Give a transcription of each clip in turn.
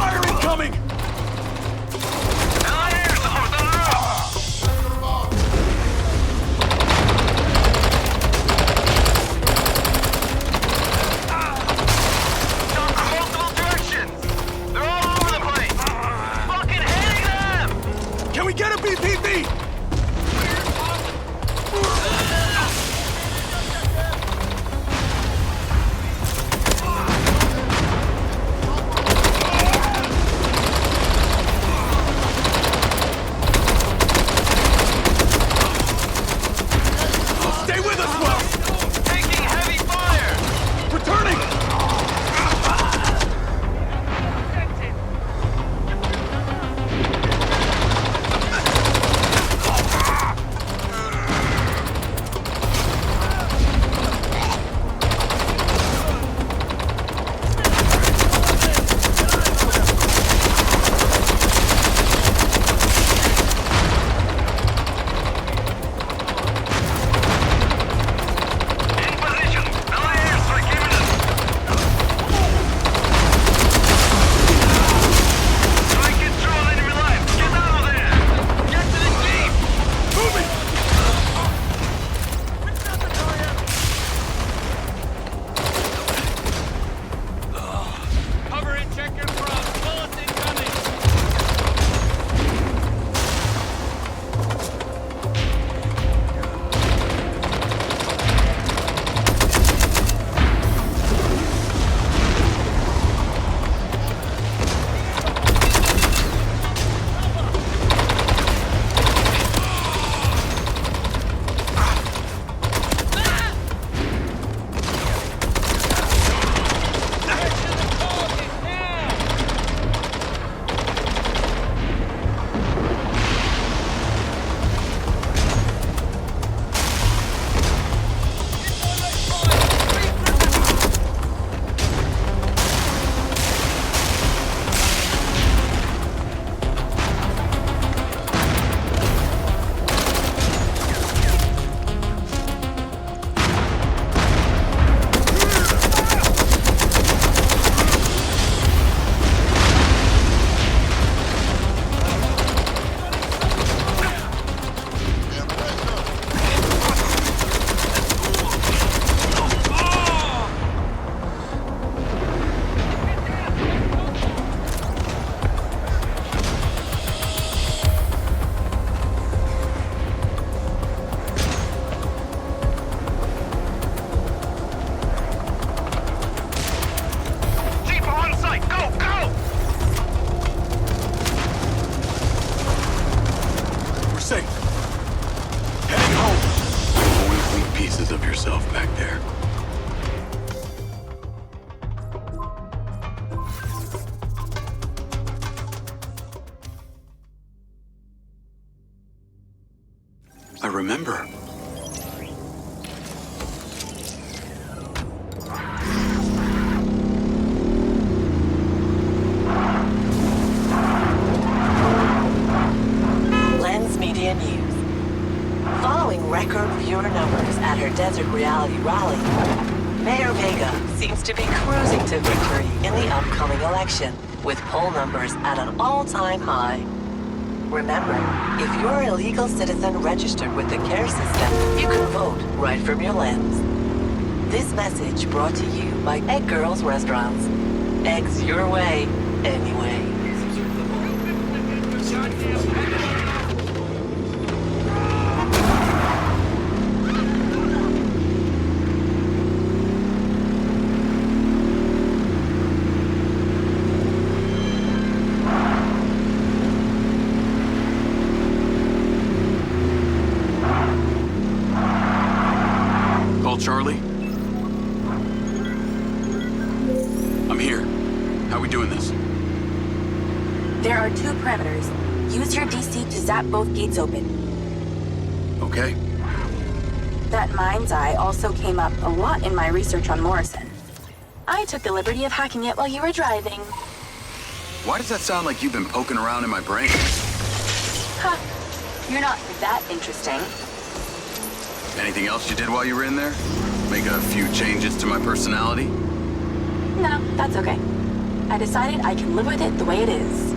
Fire incoming! Can we get a BPV? Stay with us, Wells! Taking heavy fire! Returning! Of yourself back there. I remember. Lens Media News. Following record viewer numbers at her Desert Reality rally, Mayor Vega seems to be cruising to victory in the upcoming election, with poll numbers at an all-time high. Remember, if you're a legal citizen registered with the care system, you can vote right from your lens. This message brought to you by Egg Girls Restaurants. Eggs your way, anyway. Charlie? I'm here. How are we doing this? There are 2 parameters. Use your DC to zap both gates open. Okay. That MindsEye also came up a lot in my research on Morrison. I took the liberty of hacking it while you were driving. Why does that sound like you've been poking around in my brain? Ha! You're not that interesting. Anything else you did while you were in there? Make a few changes to my personality? No, that's okay. I decided I can live with it the way it is.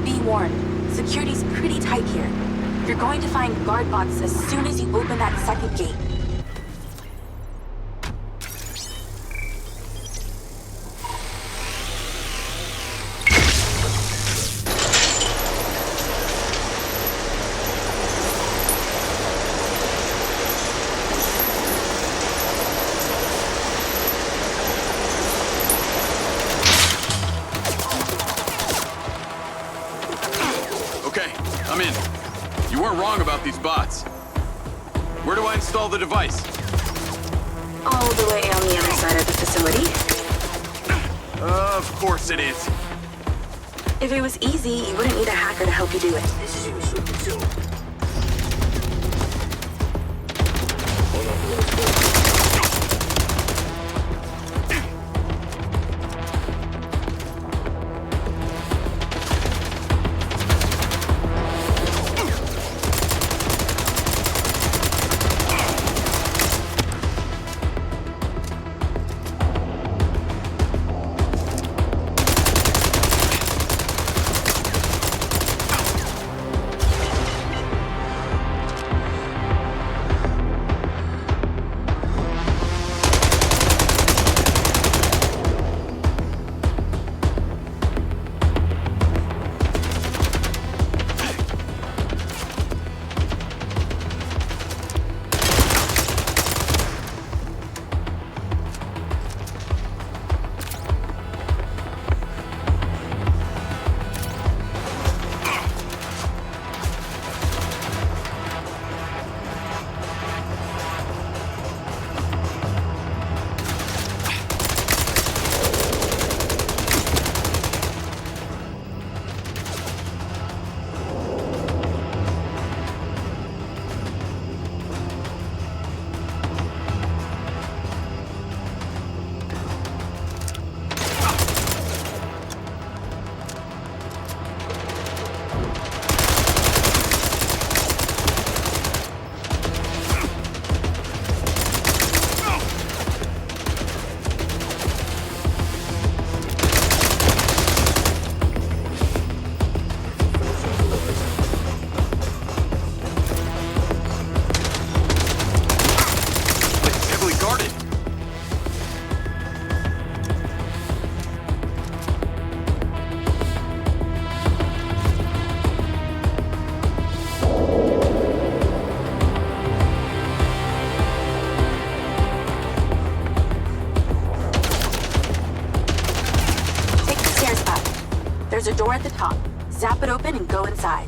Be warned, security's pretty tight here. You're going to find guard bots as soon as you open that second gate. Okay, I'm in. You weren't wrong about these bots. Where do I install the device? All the way on the other side of the facility. Of course it is. If it was easy, you wouldn't need a hacker to help you do it. There's a door at the top. Zap it open and go inside.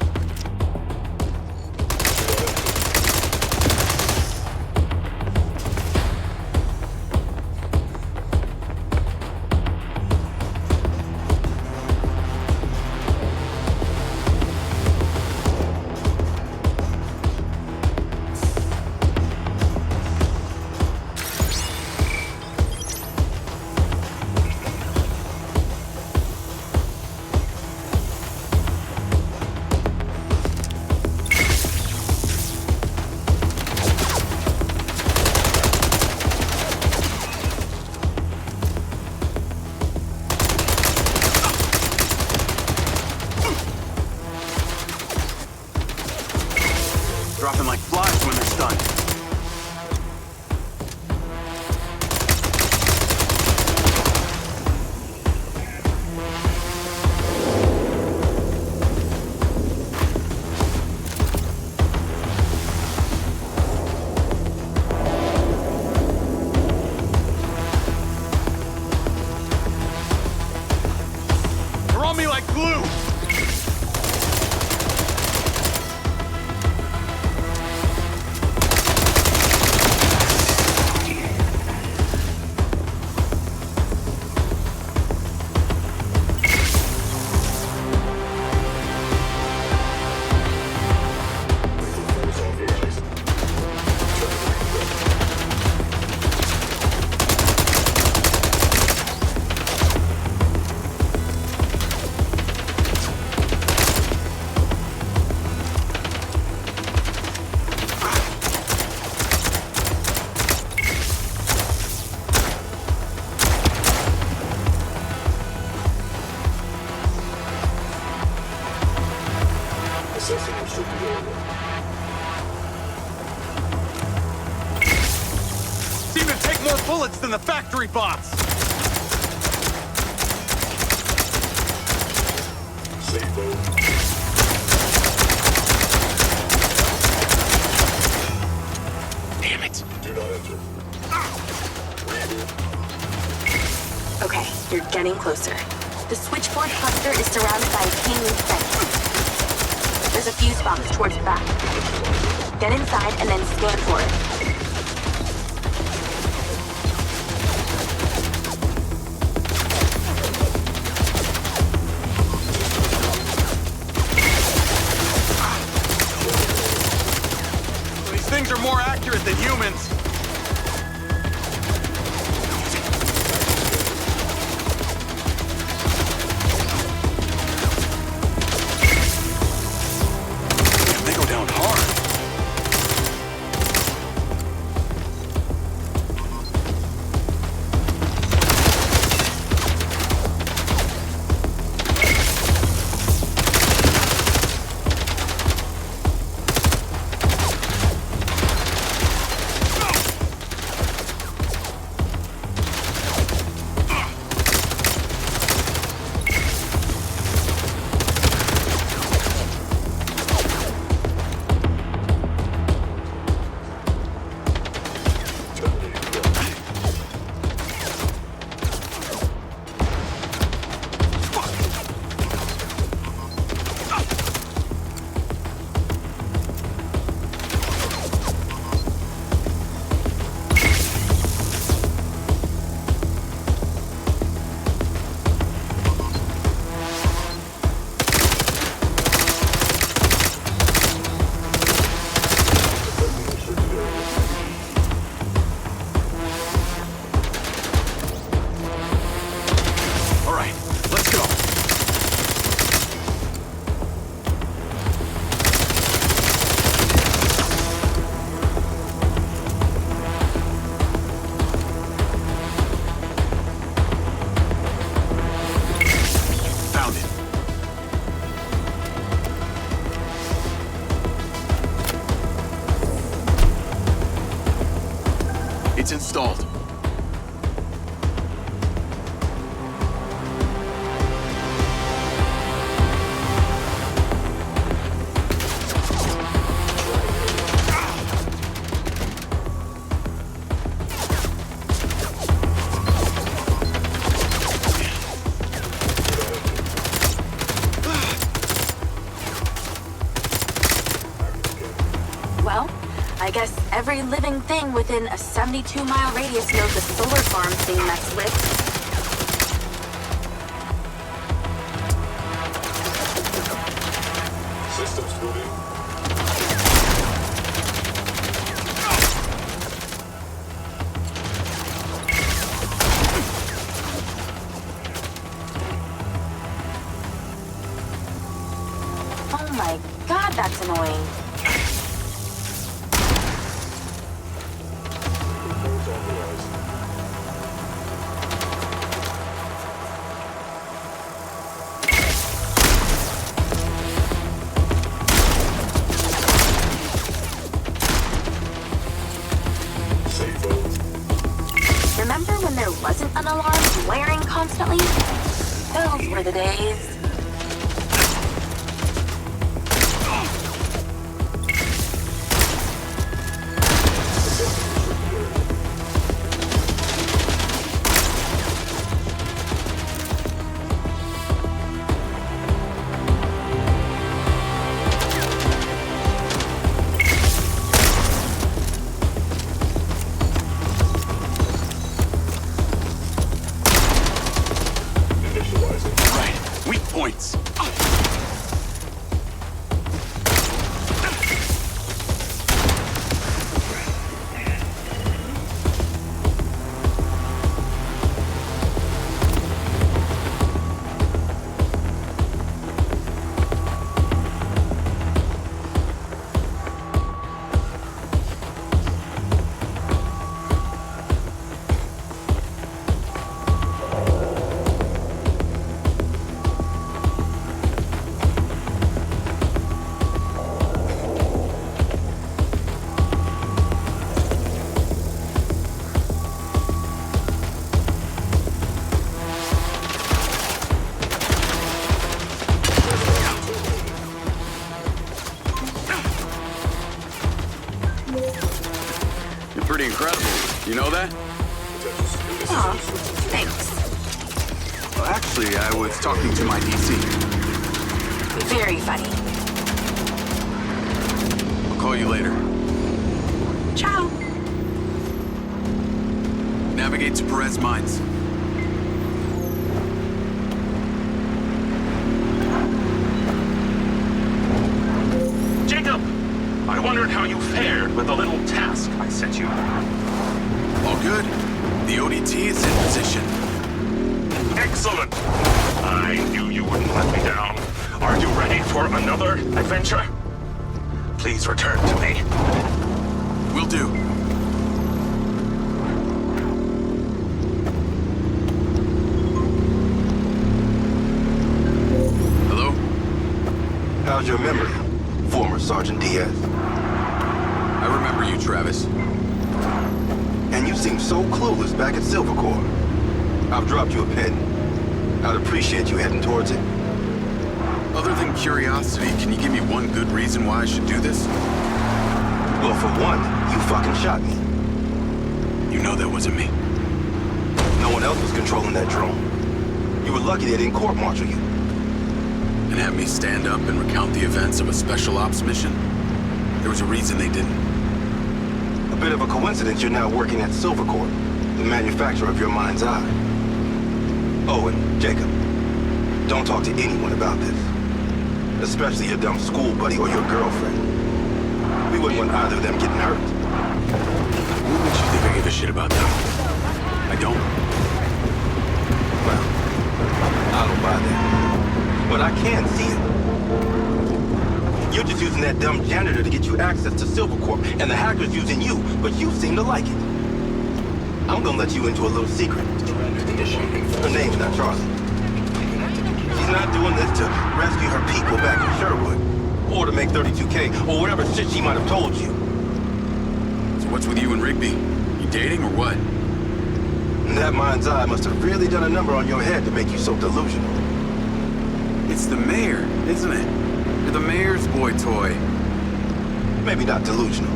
Dropping like flies when they're stunned. They're on me like glue! Seem to take more bullets than the factory bots. Damn it. Do not enter. Okay, you're getting closer. The switchboard cluster is surrounded by a chain link fence. There's a fuse box towards the back. Get inside and then scan for it. These things are more accurate than humans. They go down hard. All right, let's go. Found it. It's installed. Well, I guess every living thing within a 72-mile radius knows the solar farm's being messed with. Systems booting. Oh my god, that's annoying. Reports authorized. Safe mode. Remember when there wasn't an alarm blaring constantly? Those were the days. Initializing. Right, weak points. You know that? Aw, thanks. Well, actually, I was talking to my DC. Very funny. I'll call you later. Ciao. Navigate to Perez Mines. Jacob! I wondered how you fared with the little task I set you. All good. The ODT is in position. Excellent! I knew you wouldn't let me down. Are you ready for another adventure? Please return to me. Will do. Hello? How's your memory, former Sergeant Diaz? I remember you, Travis. And you seem so clueless back at Silver Corps. I've dropped you a pin. I'd appreciate you heading towards it. Other than curiosity, can you give me one good reason why I should do this? Well, for one, you fucking shot me. You know that wasn't me. No one else was controlling that drone. You were lucky they didn't court-martial you. And have me stand up and recount the events of a special ops mission? There was a reason they didn't. A bit of a coincidence you're now working at Silver Corps, the manufacturer of your MindsEye. Oh, and Jacob, don't talk to anyone about this. Especially your dumb school buddy or your girlfriend. We wouldn't want either of them getting hurt. What makes you think I give a shit about that? I don't. Well, I don't buy that. But I can see it. You're just using that dumb janitor to get you access to Silver Corp, and the hacker's using you, but you seem to like it. I'm gonna let you into a little secret. Her name's not Charlie. She's not doing this to rescue her people back in Sherwood, or to make 32K, or whatever shit she might have told you. So what's with you and Rigby? You dating or what? That MindsEye must have really done a number on your head to make you so delusional. It's the mayor, isn't it? You're the mayor's boy toy. Maybe not delusional,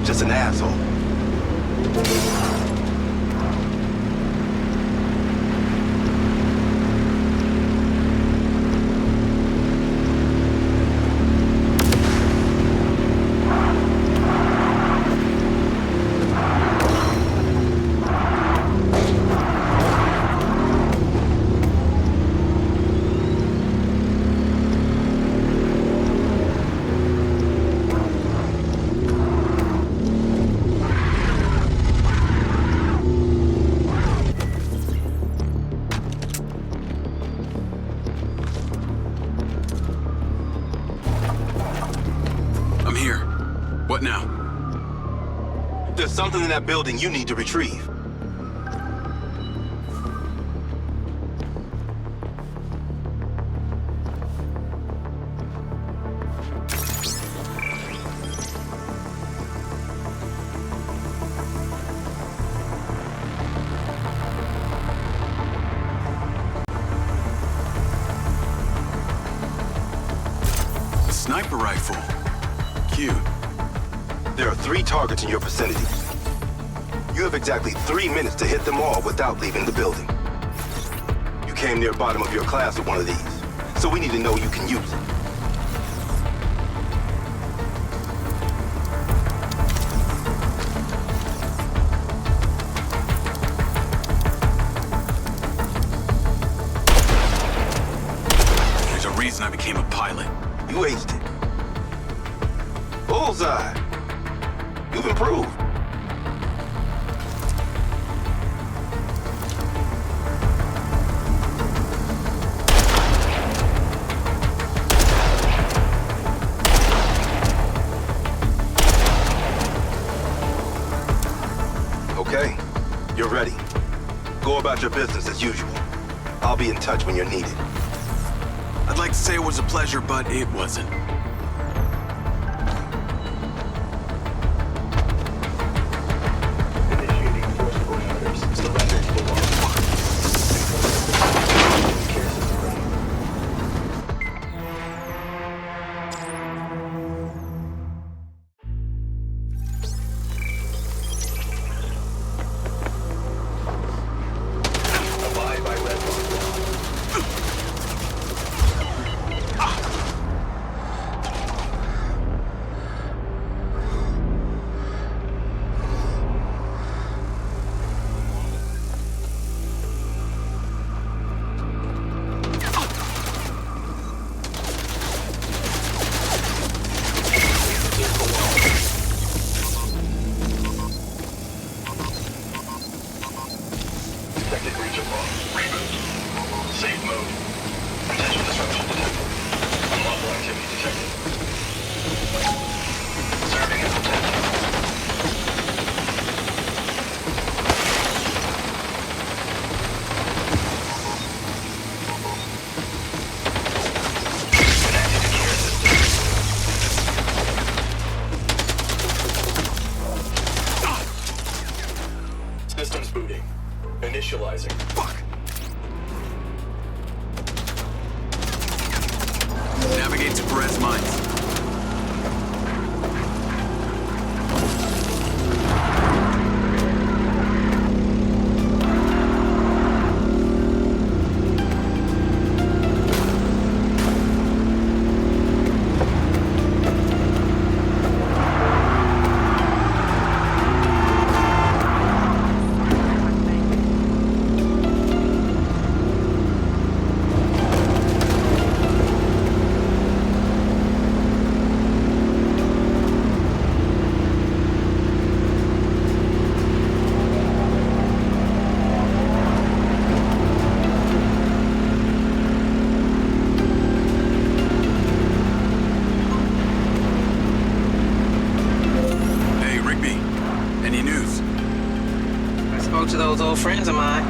just an asshole. I'm here. What now? There's something in that building you need to retrieve. A sniper rifle. Cute. There are 3 targets in your vicinity. You have exactly 3 minutes to hit them all without leaving the building. You came near bottom of your class with one of these, so we need to know you can use it. There's a reason I became a pilot. You aced it. Bullseye. You've improved. Okay, you're ready. Go about your business as usual. I'll be in touch when you're needed. I'd like to say it was a pleasure, but it wasn't. Initiating force parameters. Surrender to the law. Care system ready. Perez mines. To those old friends of mine.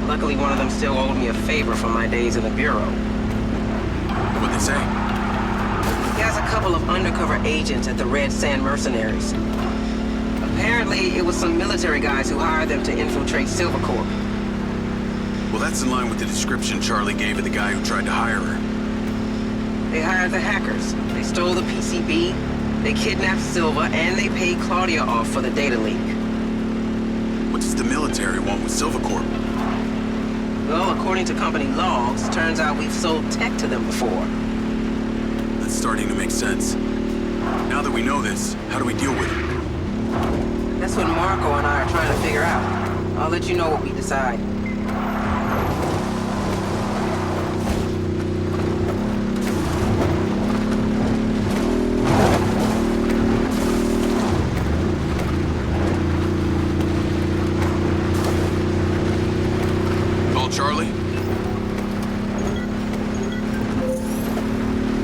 Luckily, one of them still owed me a favor from my days in the Bureau. What'd they say? He has a couple of undercover agents at the Red Sand Mercenaries. Apparently, it was some military guys who hired them to infiltrate Silvercorp. Well, that's in line with the description Charlie gave of the guy who tried to hire her. They hired the hackers. They stole the PCB, they kidnapped Silva, and they paid Claudia off for the data leak. What does the military want with Silvercorp? Well, according to company logs, turns out we've sold tech to them before. That's starting to make sense. Now that we know this, how do we deal with it? That's what Marco and I are trying to figure out. I'll let you know what we decide. Charlie?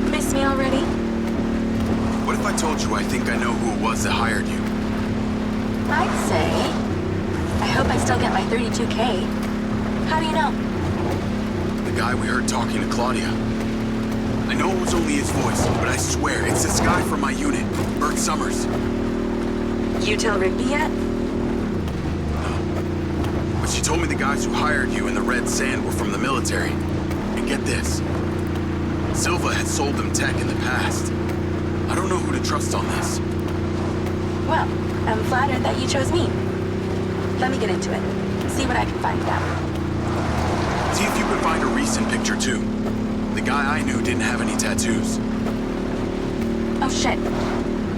Miss me already? What if I told you I think I know who it was that hired you? I'd say... I hope I still get my 32K. How do you know? The guy we heard talking to Claudia. I know it was only his voice, but I swear it's this guy from my unit, Bert Summers. You tell Rigby yet? But she told me the guys who hired you in the Red Sand were from the military. And get this. Silva had sold them tech in the past. I don't know who to trust on this. Well, I'm flattered that you chose me. Let me get into it. See what I can find out. See if you can find a recent picture, too. The guy I knew didn't have any tattoos. Oh, shit.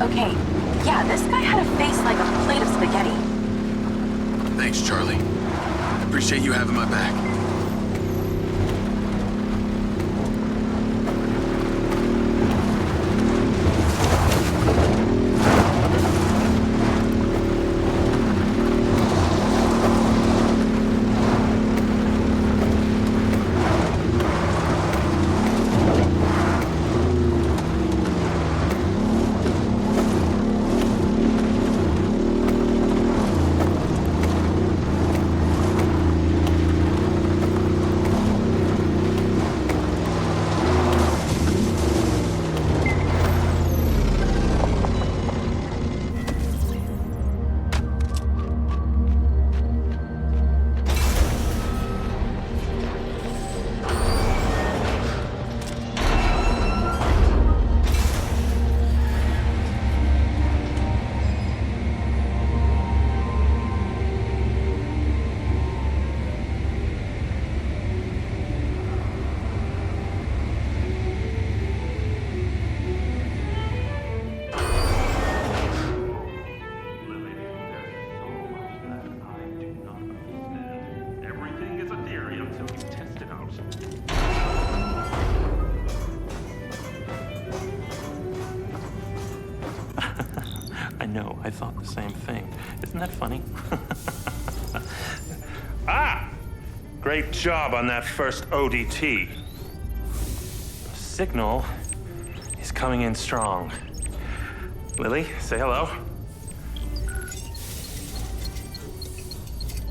Okay. Yeah, this guy had a face like a plate of spaghetti. Thanks, Charlie. Appreciate you having my back. know, I thought the same thing. Isn't that funny? Ah! Great job on that first ODT. The signal is coming in strong. Lily, say hello.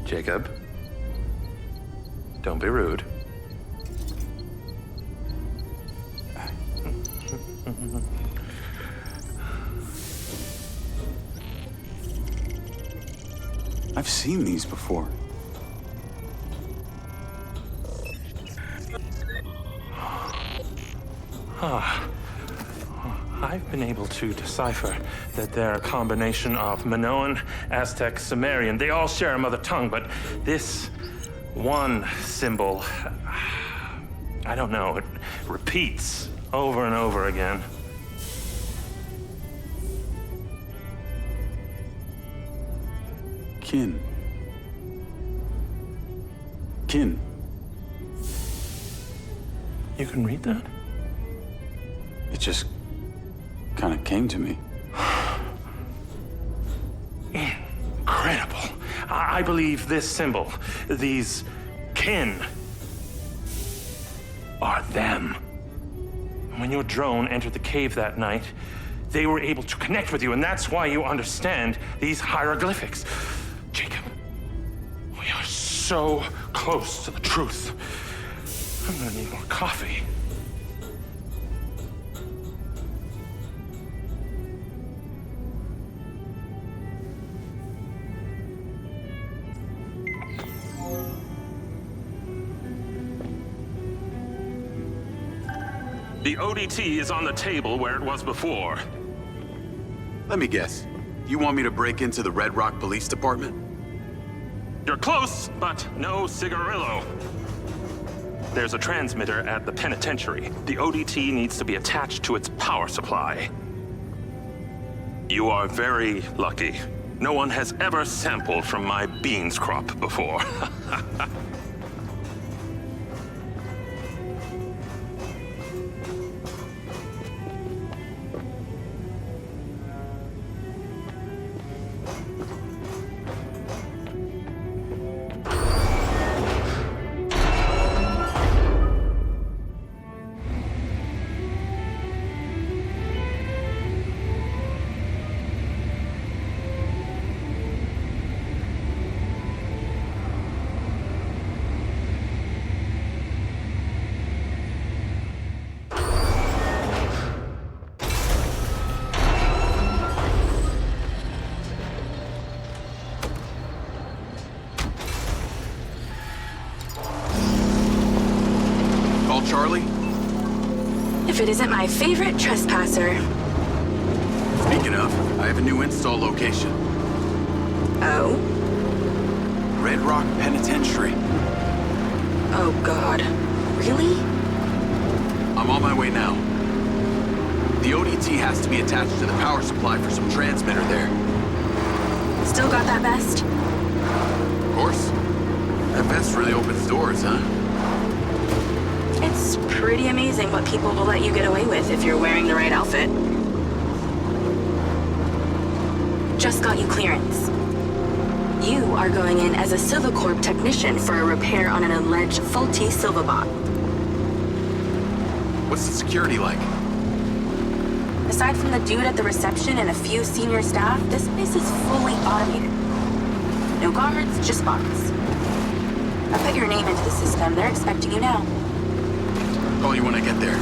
Jacob, don't be rude. I've seen these before. I've been able to decipher that they're a combination of Minoan, Aztec, Sumerian. They all share a mother tongue, but this one symbol, I don't know, it repeats over and over again. Kin. Kin. You can read that? It just kind of came to me. Incredible. I believe this symbol, these kin, are them. When your drone entered the cave that night, they were able to connect with you, and that's why you understand these hieroglyphics. Jacob, we are so close to the truth. I'm gonna need more coffee. The ODT is on the table where it was before. Let me guess. You want me to break into the Red Rock Police Department? You're close, but no cigarillo. There's a transmitter at the penitentiary. The ODT needs to be attached to its power supply. You are very lucky. No one has ever sampled from my beans crop before. Charlie? If it isn't my favorite trespasser. Speaking of, I have a new install location. Oh? Red Rock Penitentiary. Oh, God. Really? I'm on my way now. The ODT has to be attached to the power supply for some transmitter there. Still got that vest? Of course. That vest really opens doors, huh? It's pretty amazing what people will let you get away with if you're wearing the right outfit. Just got you clearance. You are going in as a Silvacorp technician for a repair on an alleged faulty Silvabot. What's the security like? Aside from the dude at the reception and a few senior staff, this place is fully automated. No guards, just bots. I put your name into the system. They're expecting you now. Call you when I get there.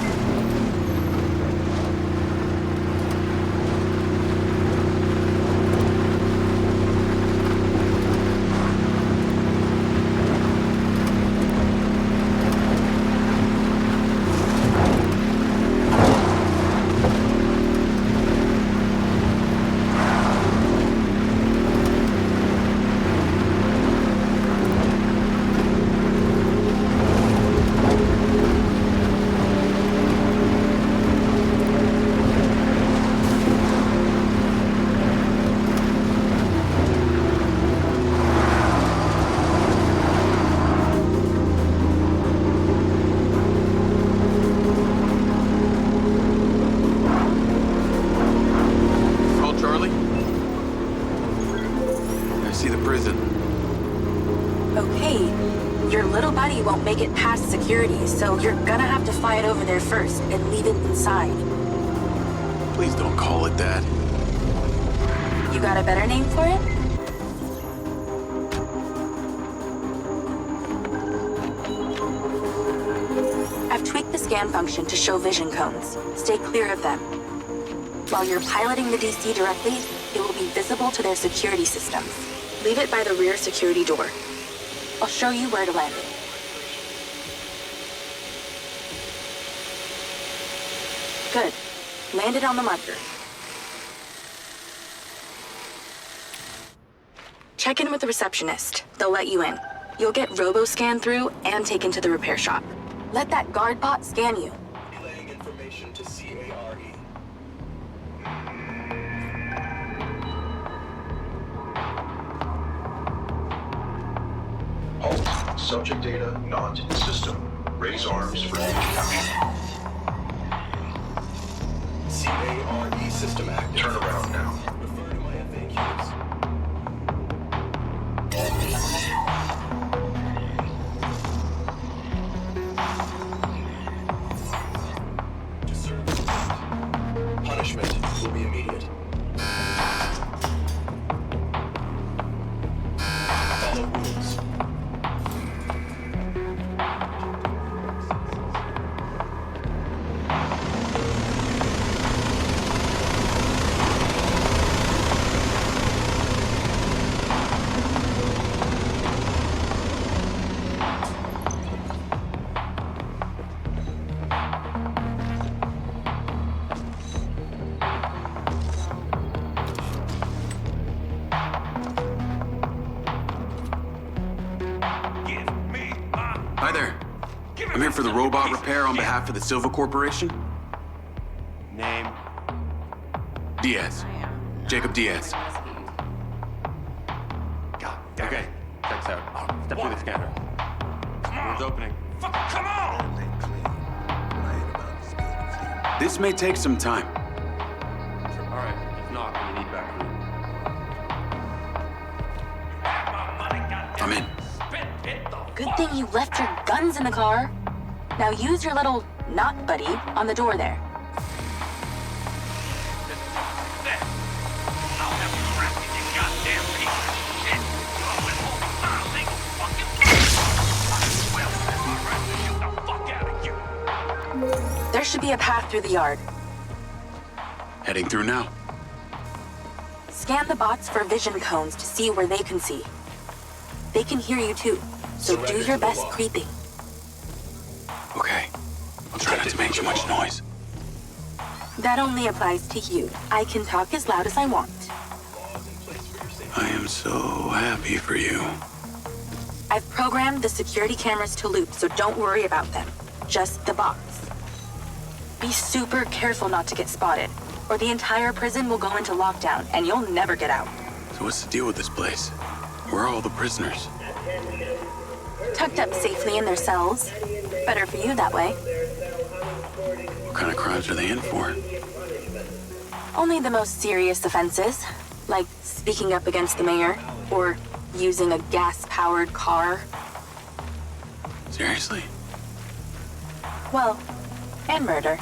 Won't make it past security, so you're gonna have to fly it over there first and leave it inside. Please don't call it that. You got a better name for it? I've tweaked the scan function to show vision cones. Stay clear of them. While you're piloting the DC directly, it will be visible to their security systems. Leave it by the rear security door. I'll show you where to land it. Good. Land it on the marker. Check in with the receptionist. They'll let you in. You'll get robo-scanned through and taken to the repair shop. Let that guard bot scan you. Relaying information to CARE. Halt. Subject data not in system. Raise arms for capture. CARE system active. Turn around now. Refer to my FAQs. To serve the state. Punishment will be immediate. Follow rules. Hi there. I'm here for the robot repair on behalf of the Silva Corporation. Name? Diaz. Jacob Diaz. God, okay. Checks out. Step through the scanner. Door's opening. Come on! This may take some time. All right. If not, we need back room. I'm in. Good thing you left your guns in the car. Now use your little knot buddy on the door there. There should be a path through the yard. Heading through now. Scan the bots for vision cones to see where they can see. They can hear you too, so do your best creeping. Okay. I'll try not to make too much noise. That only applies to you. I can talk as loud as I want. I am so happy for you. I've programmed the security cameras to loop, so don't worry about them. Just the bots. Be super careful not to get spotted, or the entire prison will go into lockdown and you'll never get out. So what's the deal with this place? Where are all the prisoners? Tucked up safely in their cells. Better for you that way. What kind of crimes are they in for? Only the most serious offenses, like speaking up against the mayor, or using a gas-powered car. Seriously? Well, and murder.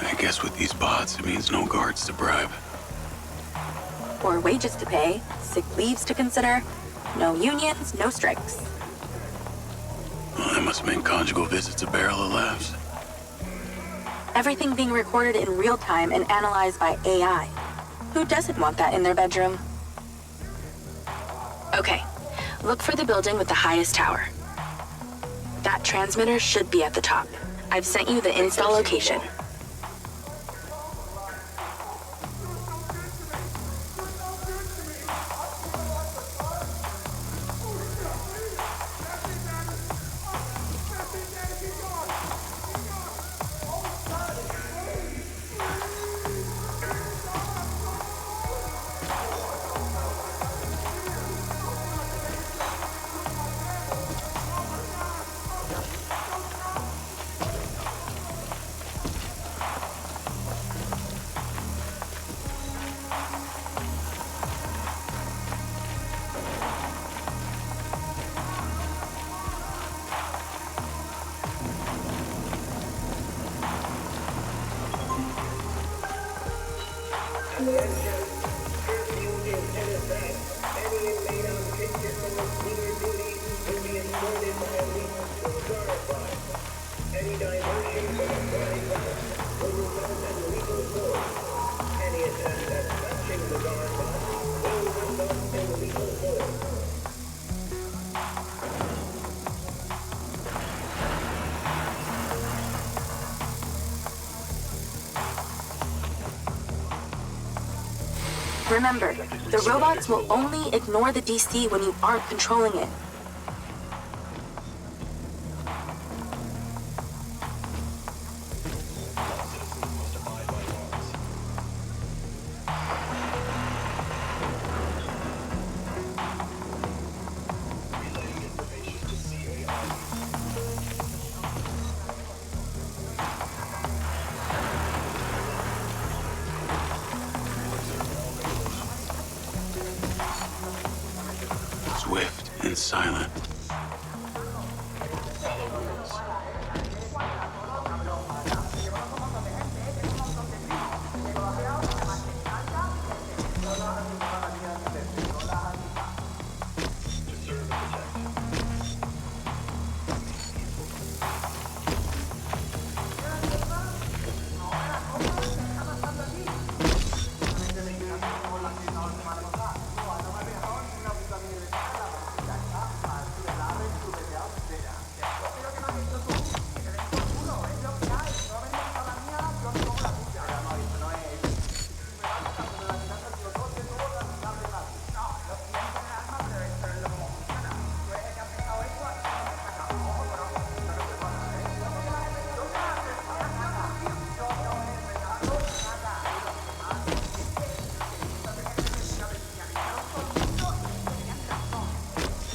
I guess with these bots, it means no guards to bribe. Or wages to pay, sick leaves to consider, no unions, no strikes. Well, that must make conjugal visits a barrel of laughs. Everything being recorded in real time and analyzed by AI. Who doesn't want that in their bedroom? Okay, look for the building with the highest tower. That transmitter should be at the top. I've sent you the install location. Remember, the robots will only ignore the DC when you aren't controlling it. Swift and silent.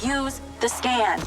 Use the scan.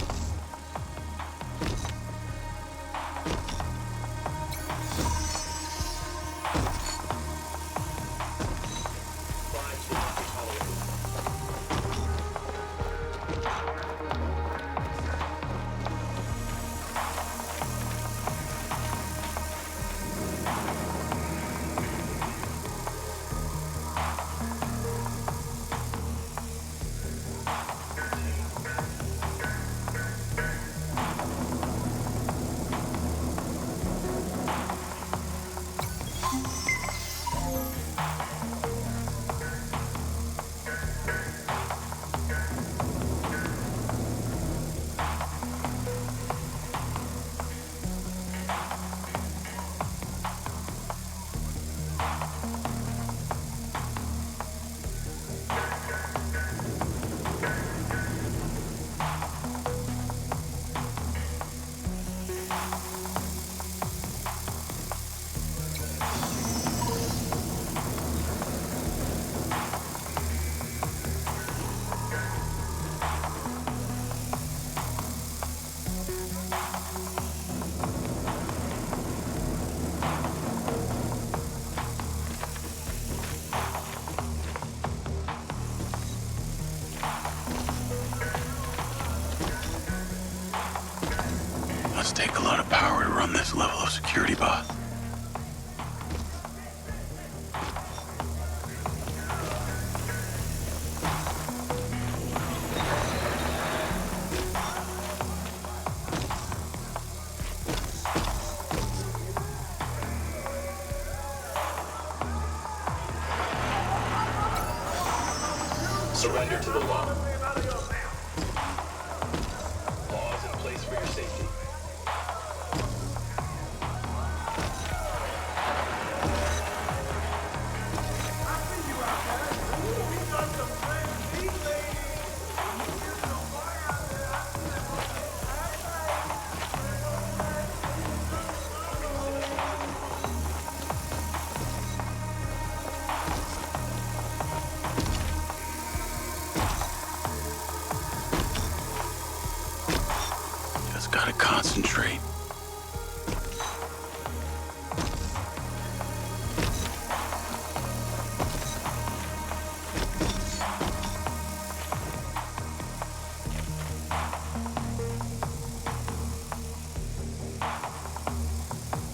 Must take a lot of power to run this level of security, boss. Surrender to the law. Laws in place for your safety. Just gotta concentrate.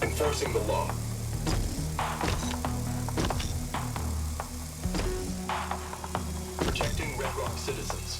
Enforcing the law. Protecting Red Rock citizens.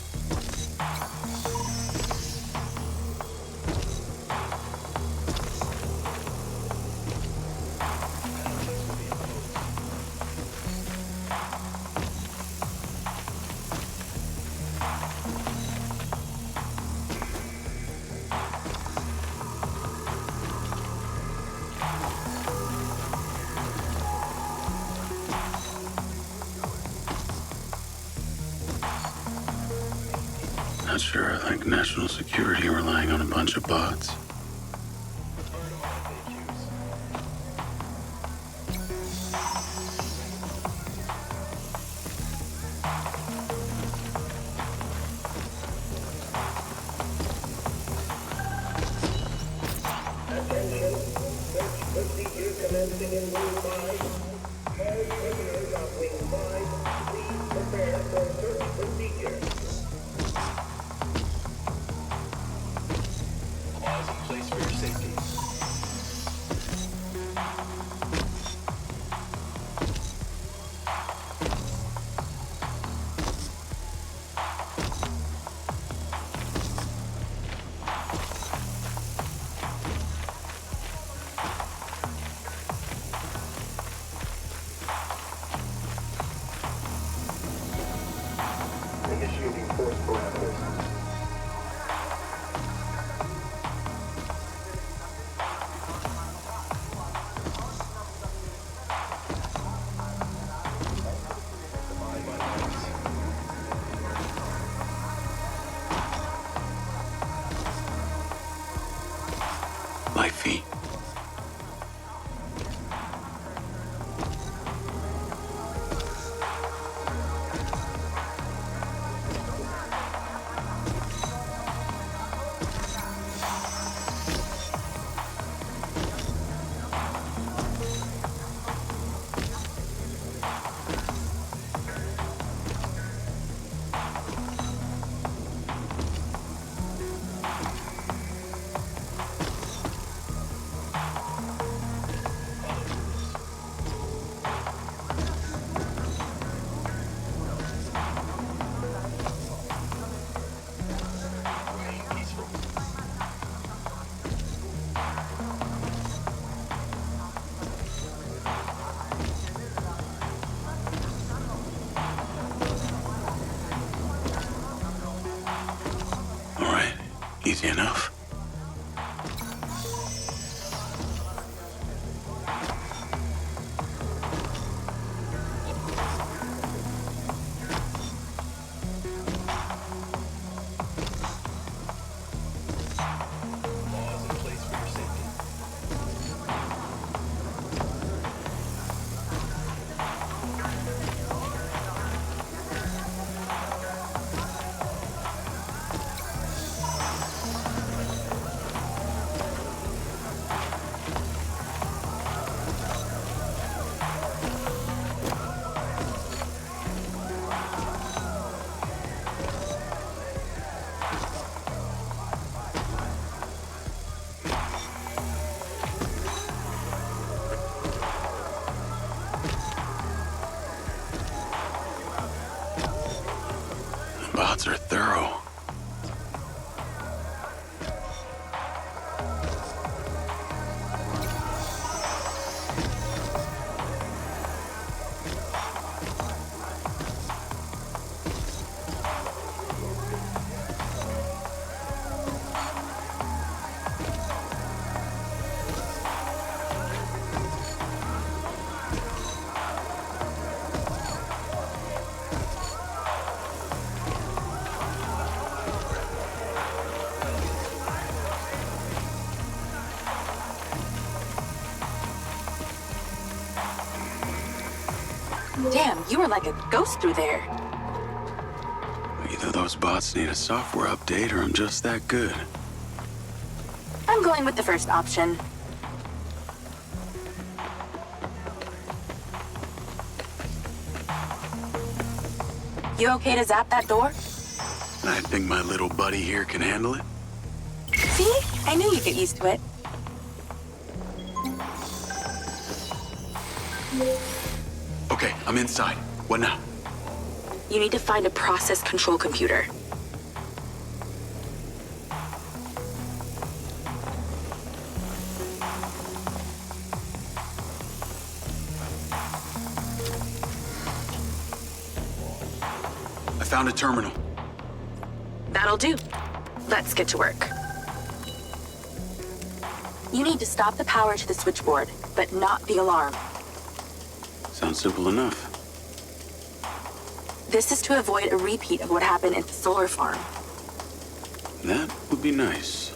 not sure I like national security relying on a bunch of bots. Laws in place for your safety. Initiating force parameters. Light feet. All right, easy enough. Laws in place for your safety. The bots are thorough. Damn, you were like a ghost through there. Either those bots need a software update or I'm just that good. I'm going with the first option. You okay to zap that door? I think my little buddy here can handle it. See? I knew you'd get used to it. Okay, I'm inside. What now? You need to find a process control computer. I found a terminal. That'll do. Let's get to work. You need to stop the power to the switchboard, but not the alarm. Sounds simple enough. This is to avoid a repeat of what happened at the solar farm. That would be nice.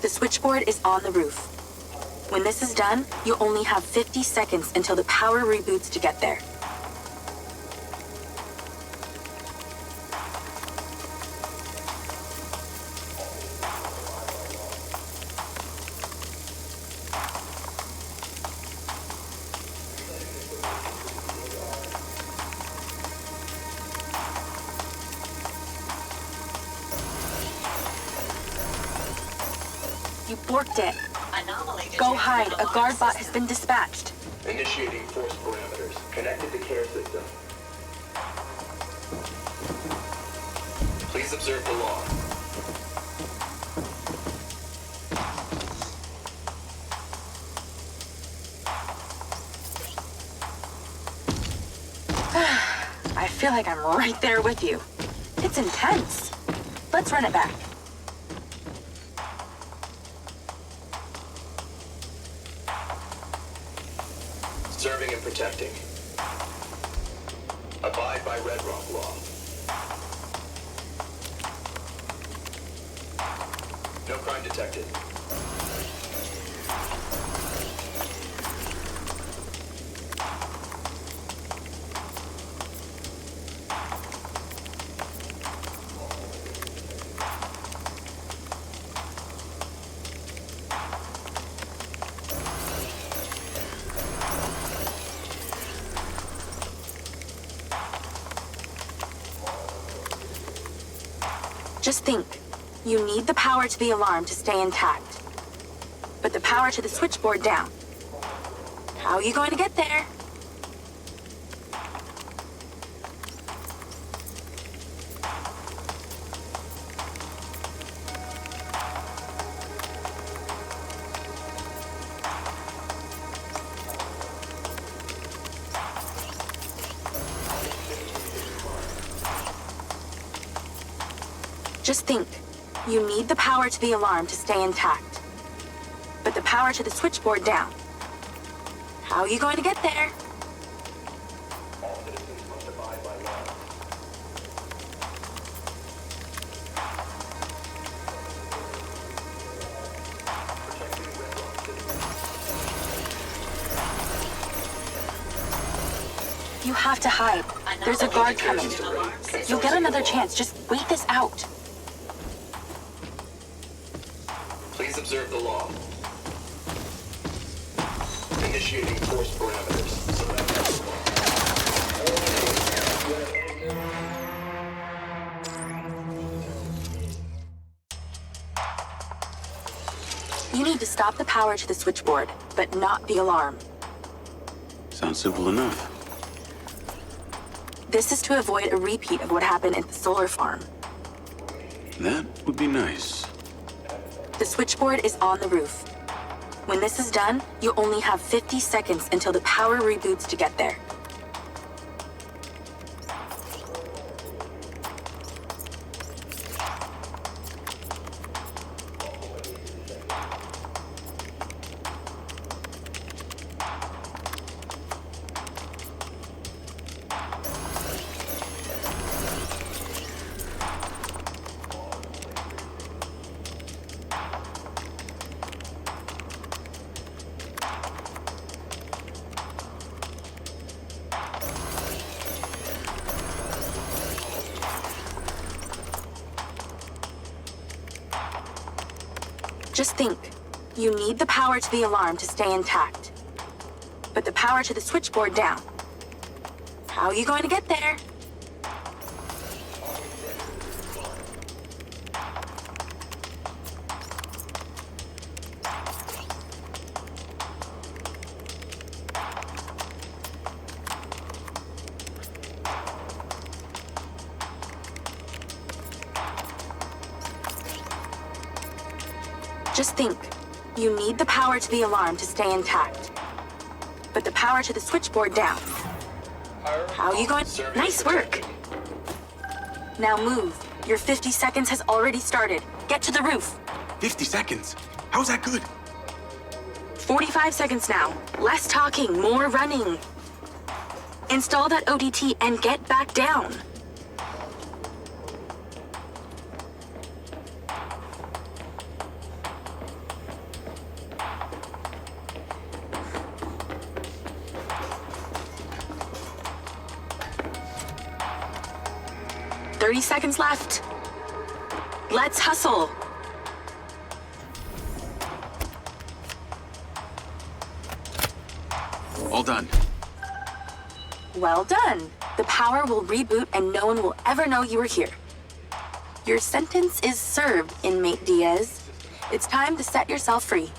The switchboard is on the roof. When this is done, you only have 50 seconds until the power reboots to get there. You borked it. Go hide. A guard bot has been dispatched. Initiating force parameters. Connected to care system. Please observe the law. I feel like I'm right there with you. It's intense. Let's run it back. Serving and protecting. Abide by Red Rock law. No crime detected. Just think, you need the power to the alarm to stay intact, but the power to the switchboard down. How are you going to get there? Just think, you need the power to the alarm to stay intact, but the power to the switchboard down. How are you going to get there? All citizens must abide by law. Protecting Red Rock City. You have to hide. There's a guard coming. You'll get another chance. Just wait this out. Please observe the law. Initiating force parameters. Surrender You need to stop the power to the switchboard, but not the alarm. Sounds simple enough. This is to avoid a repeat of what happened at the solar farm. That would be nice. The switchboard is on the roof. When this is done, you only have 50 seconds until the power reboots to get there. Just think, you need the power to the alarm to stay intact, but the power to the switchboard down. How are you going to get there? Just think, you need the power to the alarm to stay intact, but the power to the switchboard down. How are you going? Nice work. Now move. Your 50 seconds has already started. Get to the roof. 50 seconds? How's that good? 45 seconds now. Less talking, more running. Install that ODT and get back down. 30 seconds left. Let's hustle. All done. Well done. The power will reboot and no one will ever know you were here. Your sentence is served, inmate Diaz. It's time to set yourself free.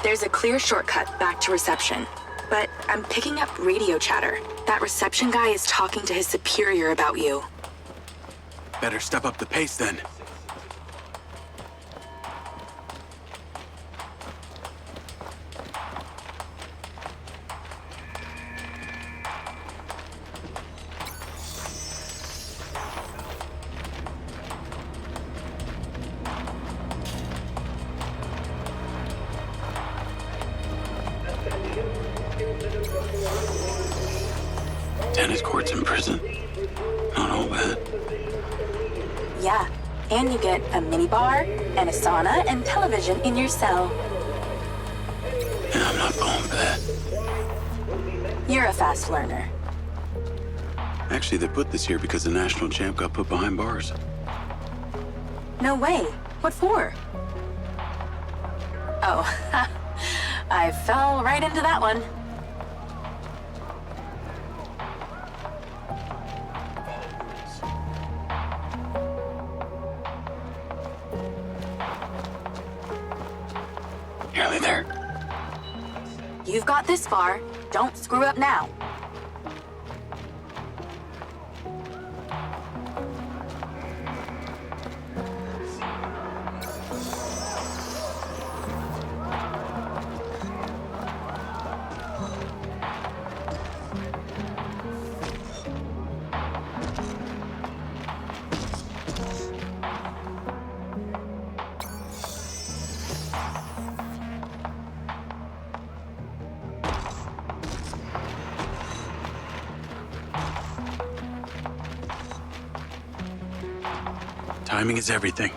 There's a clear shortcut back to reception, but I'm picking up radio chatter. That reception guy is talking to his superior about you. Better step up the pace then. Tennis courts in prison. Not all bad. Yeah, and you get a mini bar and a sauna and television in your cell. Yeah, I'm not going for that. You're a fast learner. Actually, they put this here because the national champ got put behind bars. No way. What for? Oh, I fell right into that one. Nearly there. You've got this far. Don't screw up now. Timing is everything.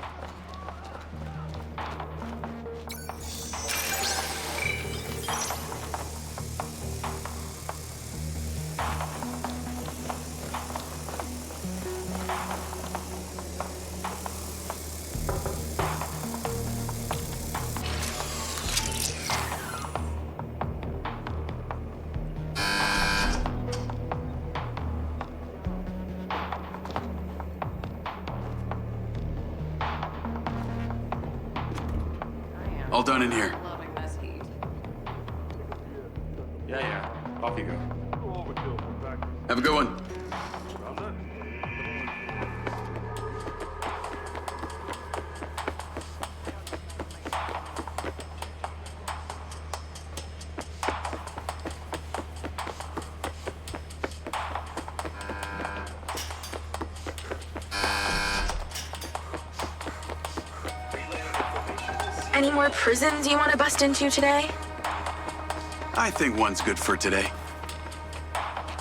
All done in here. Loving this heat. Yeah. Off you go. Have a good one. Any more prisons you want to bust into today? I think one's good for today.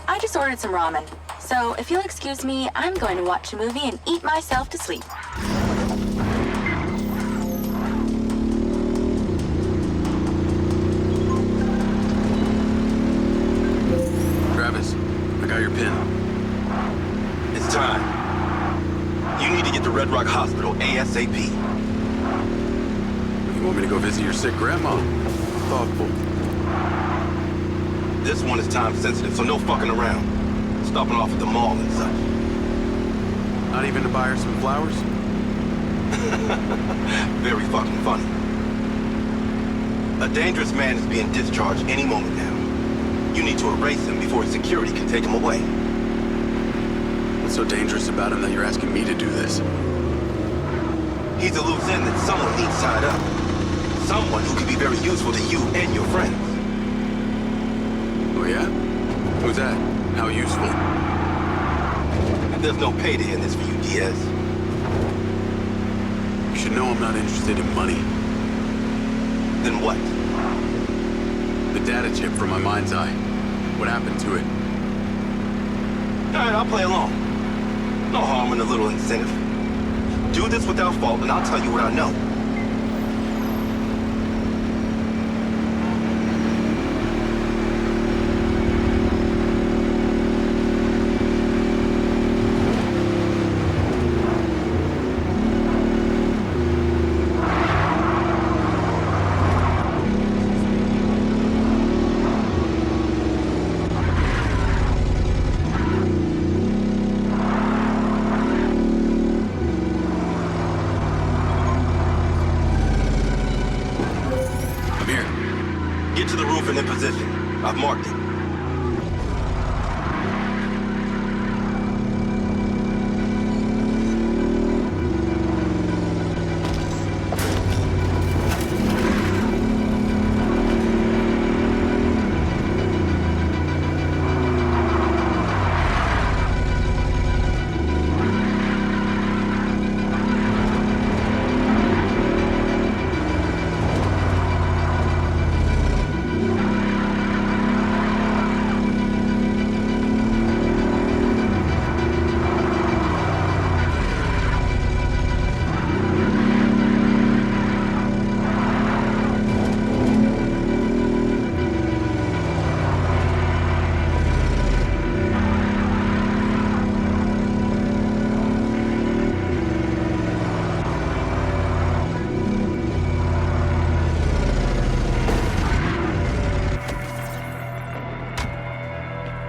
I just ordered some ramen. So if you'll excuse me, I'm going to watch a movie and eat myself to sleep. Travis, I got your pin. It's time. You need to get to Red Rock Hospital ASAP. You want me to go visit your sick grandma? Thoughtful. This one is time sensitive, so no fucking around. Stopping off at the mall and such. Not even to buy her some flowers? Very fucking funny. A dangerous man is being discharged any moment now. You need to erase him before his security can take him away. What's so dangerous about him that you're asking me to do this? He's a loose end that someone needs tied up. Someone who can be very useful to you and your friends. Oh yeah? Who's that? How useful? There's no payday in this for you, Diaz. You should know I'm not interested in money. Then what? The data chip from my MindsEye. What happened to it? All right, I'll play along. No harm in a little incentive. Do this without fault, and I'll tell you what I know. Get to the roof and in position. I've marked it.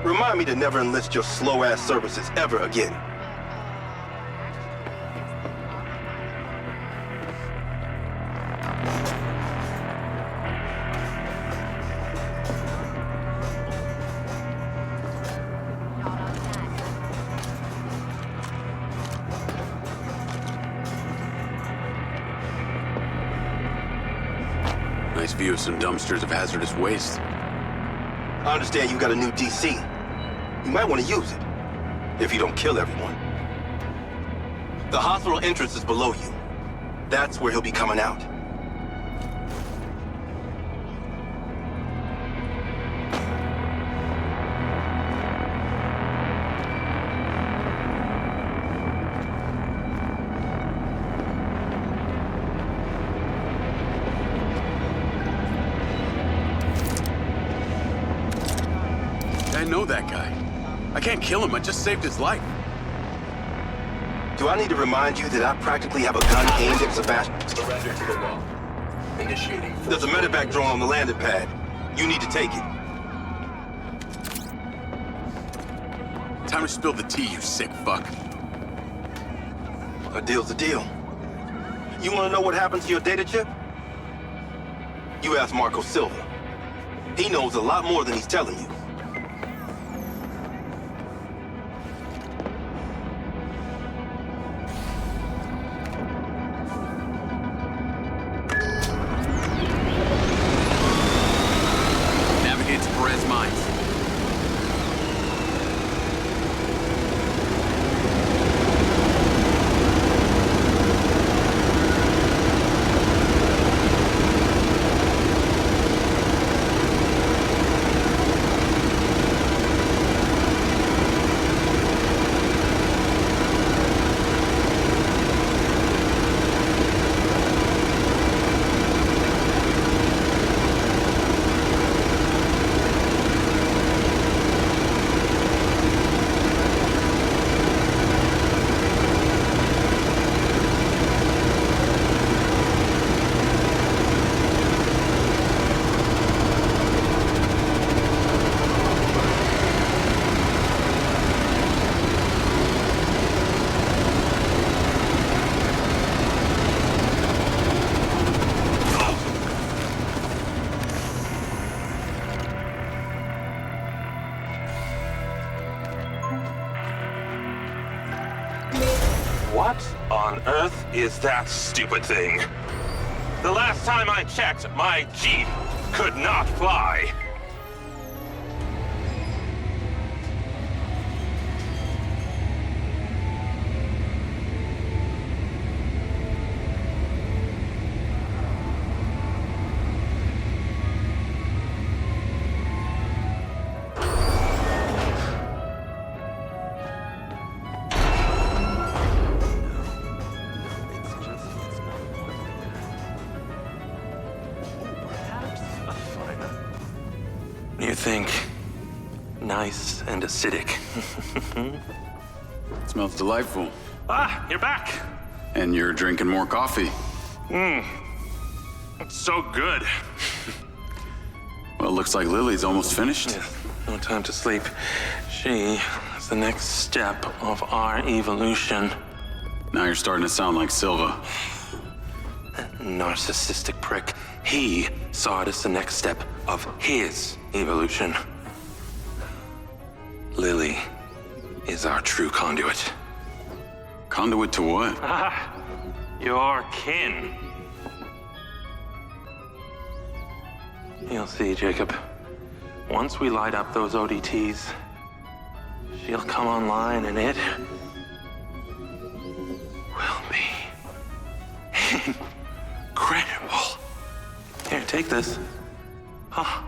Remind me to never enlist your slow-ass services ever again. Nice view of some dumpsters of hazardous waste. I understand you got a new DC. You might want to use it, if you don't kill everyone. The hospital entrance is below you. That's where he'll be coming out. I know that guy. I can't kill him, I just saved his life. Do I need to remind you that I practically have a gun aimed at Sebastian? Surrender to the law. Initiating. There's a medevac drone on the landing pad. You need to take it. Time to spill the tea, you sick fuck. A deal's a deal. You want to know what happened to your data chip? You ask Marco Silva. He knows a lot more than he's telling you. Navigate to Perez Mines. What on earth is that stupid thing? The last time I checked, my Jeep could not fly. You think nice and acidic. Smells delightful. Ah, you're back. And you're drinking more coffee. It's so good. Well, it looks like Lily's almost finished. Yeah, no time to sleep. She is the next step of our evolution. Now you're starting to sound like Silva. Narcissistic prick. He saw it as the next step of his evolution. Lily is our true conduit. Conduit to what? Your kin. You'll see, Jacob. Once we light up those ODTs, she'll come online and it will be incredible. Here, take this. Huh.